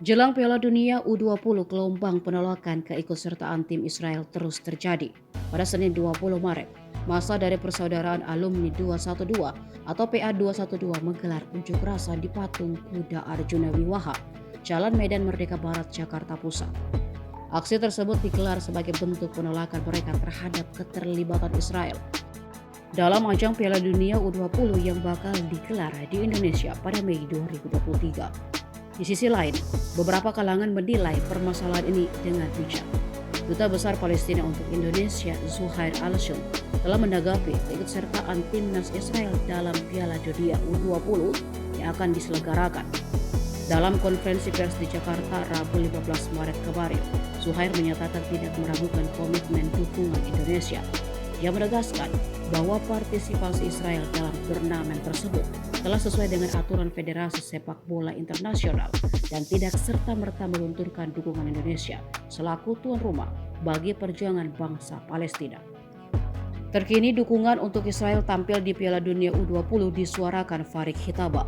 Jelang Piala Dunia U20, gelombang penolakan keikutsertaan tim Israel terus terjadi. Pada Senin 20 Maret, masa dari Persaudaraan Alumni 212 atau PA212 menggelar unjuk rasa di patung Kuda Arjuna Wiwaha, Jalan Medan Merdeka Barat, Jakarta Pusat. Aksi tersebut digelar sebagai bentuk penolakan mereka terhadap keterlibatan Israel dalam ajang Piala Dunia U20 yang bakal digelar di Indonesia pada Mei 2023. Di sisi lain, beberapa kalangan menilai permasalahan ini dengan bijak. Duta Besar Palestina untuk Indonesia, Zuhair Al-Shum, telah menanggapi keikutsertaan timnas Israel dalam Piala Dunia U20 yang akan diselenggarakan. Dalam konferensi pers di Jakarta Rabu 15 Maret kemarin, Zuhair menyatakan tidak meragukan komitmen dukungan Indonesia. Dia menegaskan bahwa partisipasi Israel dalam turnamen tersebut telah sesuai dengan aturan Federasi Sepak Bola Internasional dan tidak serta-merta melunturkan dukungan Indonesia selaku tuan rumah bagi perjuangan bangsa Palestina. Terkini dukungan untuk Israel tampil di Piala Dunia U20 disuarakan Farik Hitaba.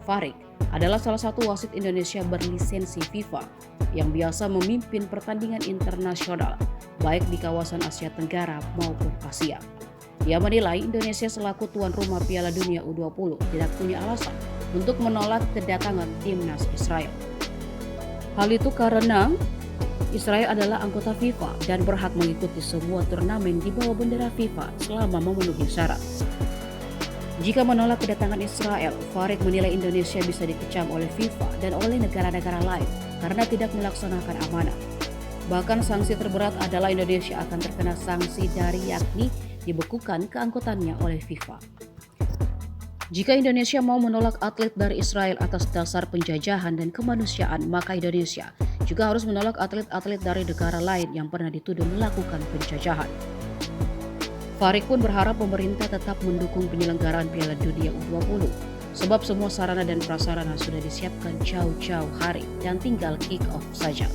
Farik adalah salah satu wasit Indonesia berlisensi FIFA yang biasa memimpin pertandingan internasional baik di kawasan Asia Tenggara maupun Asia. Dia menilai Indonesia selaku tuan rumah Piala Dunia U20 tidak punya alasan untuk menolak kedatangan timnas Israel. Hal itu karena Israel adalah anggota FIFA dan berhak mengikuti semua turnamen di bawah bendera FIFA selama memenuhi syarat. Jika menolak kedatangan Israel, Farik menilai Indonesia bisa dikecam oleh FIFA dan oleh negara-negara lain karena tidak melaksanakan amanah. Bahkan sanksi terberat adalah Indonesia akan terkena sanksi dari yakni dibekukan keanggotaannya oleh FIFA. Jika Indonesia mau menolak atlet dari Israel atas dasar penjajahan dan kemanusiaan, maka Indonesia juga harus menolak atlet-atlet dari negara lain yang pernah dituduh melakukan penjajahan. Farik pun berharap pemerintah tetap mendukung penyelenggaraan Piala Dunia U20 sebab semua sarana dan prasarana sudah disiapkan jauh-jauh hari dan tinggal kick off saja.